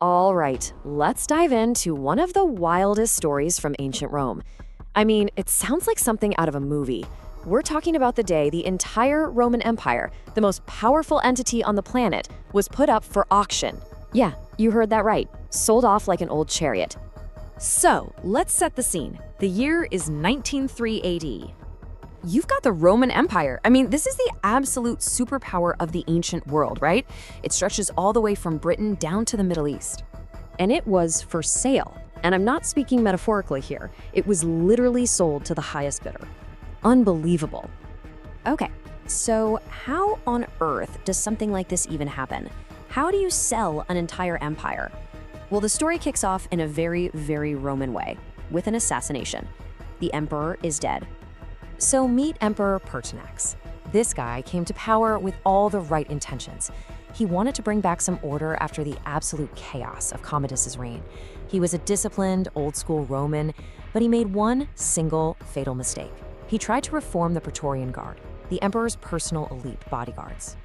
All right, let's dive into one of the wildest stories from ancient Rome. I mean, it sounds like something out of a movie. We're talking about the day the entire Roman Empire, the most powerful entity on the planet, was put up for auction. Yeah, you heard that right. Sold off like an old chariot. So, let's set the scene. The year is 1903 AD. You've got the Roman Empire. I mean, this is the absolute superpower of the ancient world, right? It stretches all the way from Britain down to the Middle East. And it was for sale. And I'm not speaking metaphorically here. It was literally sold to the highest bidder. Unbelievable. Okay, so how on earth does something like this even happen? How do you sell an entire empire? Well, the story kicks off in a very, very Roman way, with an assassination. The emperor is dead. So meet Emperor Pertinax. This guy came to power with all the right intentions. He wanted to bring back some order after the absolute chaos of Commodus's reign. He was a disciplined, old-school Roman, but he made one single fatal mistake. He tried to reform the Praetorian Guard, the emperor's personal elite bodyguards.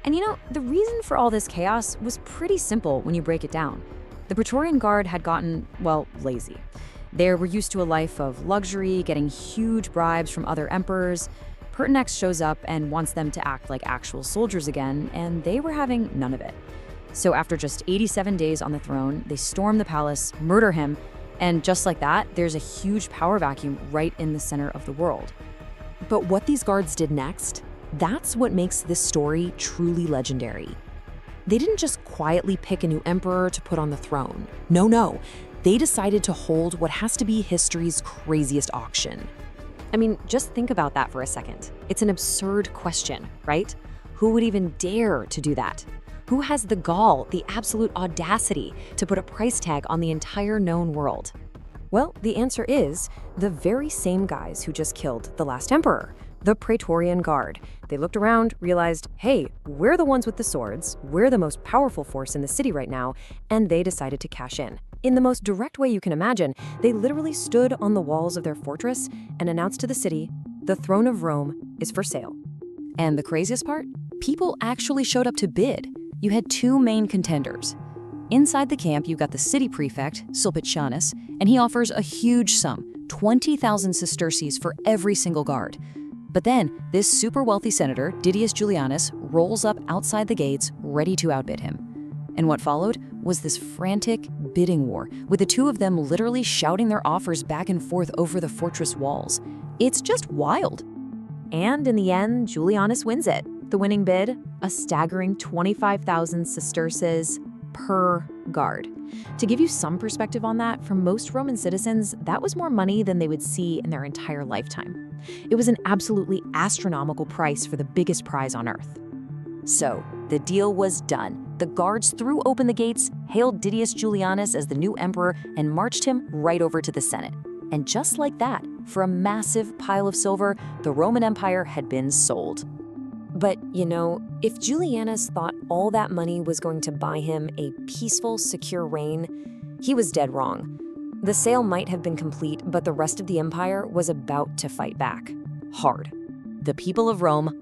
And you know, the reason for all this chaos was pretty simple when you break it down. The Praetorian Guard had gotten, well, lazy. They were used to a life of luxury, getting huge bribes from other emperors. Pertinax shows up and wants them to act like actual soldiers again, and they were having none of it. So after just 87 days on the throne, they storm the palace, murder him, and just like that, there's a huge power vacuum right in the center of the world. But what these guards did next, that's what makes this story truly legendary. They didn't just quietly pick a new emperor to put on the throne. No. They decided to hold what has to be history's craziest auction. I mean, just think about that for a second. It's an absurd question, right? Who would even dare to do that? Who has the gall, the absolute audacity to put a price tag on the entire known world? Well, the answer is the very same guys who just killed the last emperor, the Praetorian Guard. They looked around, realized, hey, we're the ones with the swords, we're the most powerful force in the city right now, and they decided to cash in. In the most direct way you can imagine, they literally stood on the walls of their fortress and announced to the city, the throne of Rome is for sale. And the craziest part? People actually showed up to bid. You had two main contenders. Inside the camp, you got the city prefect, Septimius, and he offers a huge sum, 20,000 sesterces for every single guard. But then, this super wealthy senator, Didius Julianus, rolls up outside the gates, ready to outbid him. And what followed was this frantic bidding war, with the two of them literally shouting their offers back and forth over the fortress walls. It's just wild. And in the end, Julianus wins it. The winning bid, a staggering 25,000 sesterces per guard. To give you some perspective on that, for most Roman citizens, that was more money than they would see in their entire lifetime. It was an absolutely astronomical price for the biggest prize on earth. So, the deal was done. The guards threw open the gates, hailed Didius Julianus as the new emperor, and marched him right over to the Senate. And just like that, for a massive pile of silver, the Roman Empire had been sold. But, you know, if Julianus thought all that money was going to buy him a peaceful, secure reign, he was dead wrong. The sale might have been complete, but the rest of the empire was about to fight back. Hard. The people of Rome,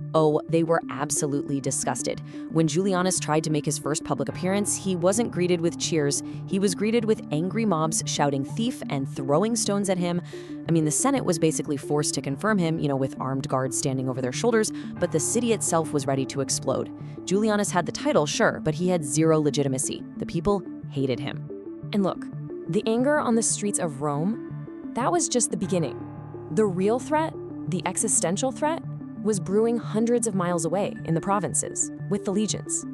they were absolutely disgusted. When Julianus tried to make his first public appearance, he wasn't greeted with cheers. He was greeted with angry mobs shouting thief and throwing stones at him. I mean, the Senate was basically forced to confirm him, with armed guards standing over their shoulders, but the city itself was ready to explode. Julianus had the title, sure, but he had zero legitimacy. The people hated him. And look, the anger on the streets of Rome, that was just the beginning. The real threat, the existential threat, was brewing hundreds of miles away in the provinces, with the legions.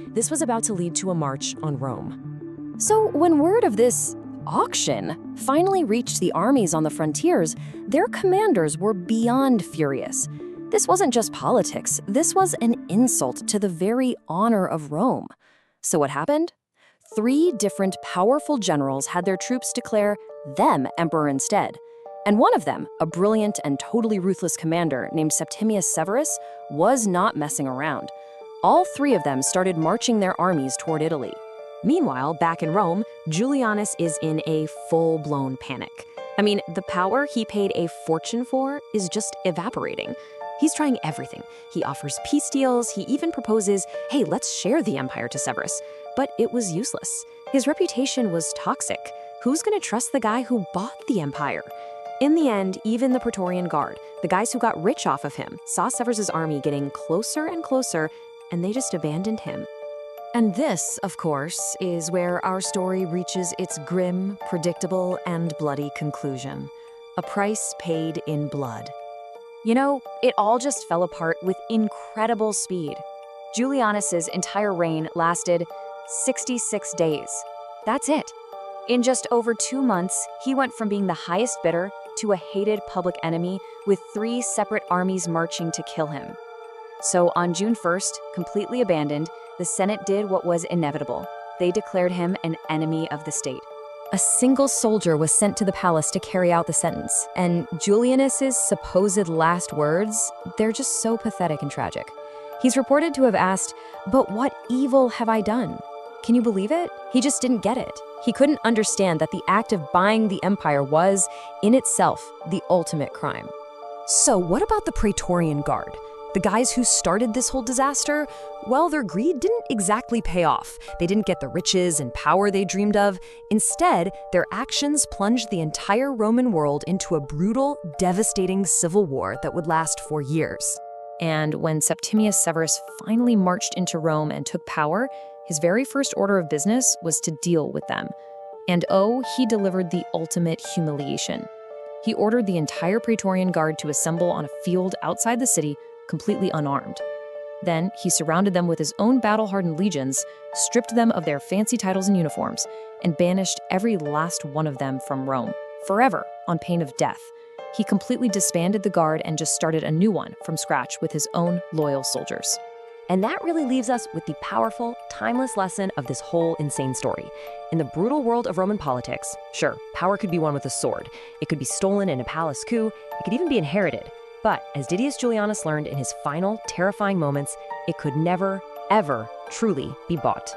This was about to lead to a march on Rome. So when word of this auction finally reached the armies on the frontiers, their commanders were beyond furious. This wasn't just politics, this was an insult to the very honor of Rome. So what happened? 3 different powerful generals had their troops declare them emperor instead. And one of them, a brilliant and totally ruthless commander named Septimius Severus, was not messing around. All 3 of them started marching their armies toward Italy. Meanwhile, back in Rome, Julianus is in a full-blown panic. I mean, the power he paid a fortune for is just evaporating. He's trying everything. He offers peace deals, he even proposes, hey, let's share the empire to Severus. But it was useless. His reputation was toxic. Who's going to trust the guy who bought the empire? In the end, even the Praetorian Guard, the guys who got rich off of him, saw Severus's army getting closer and closer, and they just abandoned him. And this, of course, is where our story reaches its grim, predictable, and bloody conclusion. A price paid in blood. You know, it all just fell apart with incredible speed. Julianus's entire reign lasted 66 days. That's it. In just over 2 months, he went from being the highest bidder to a hated public enemy with 3 separate armies marching to kill him. So on June 1st, completely abandoned, the Senate did what was inevitable. They declared him an enemy of the state. A single soldier was sent to the palace to carry out the sentence, and Julianus's supposed last words, they're just so pathetic and tragic. He's reported to have asked, "But what evil have I done?" Can you believe it? He just didn't get it. He couldn't understand that the act of buying the empire was, in itself, the ultimate crime. So what about the Praetorian Guard? The guys who started this whole disaster? Well, their greed didn't exactly pay off. They didn't get the riches and power they dreamed of. Instead, their actions plunged the entire Roman world into a brutal, devastating civil war that would last for years. And when Septimius Severus finally marched into Rome and took power, his very first order of business was to deal with them. And oh, he delivered the ultimate humiliation. He ordered the entire Praetorian Guard to assemble on a field outside the city, completely unarmed. Then he surrounded them with his own battle-hardened legions, stripped them of their fancy titles and uniforms, and banished every last one of them from Rome, forever, on pain of death. He completely disbanded the guard and just started a new one from scratch with his own loyal soldiers. And that really leaves us with the powerful, timeless lesson of this whole insane story. In the brutal world of Roman politics, sure, power could be won with a sword. It could be stolen in a palace coup. It could even be inherited. But as Didius Julianus learned in his final, terrifying moments, it could never, ever truly be bought.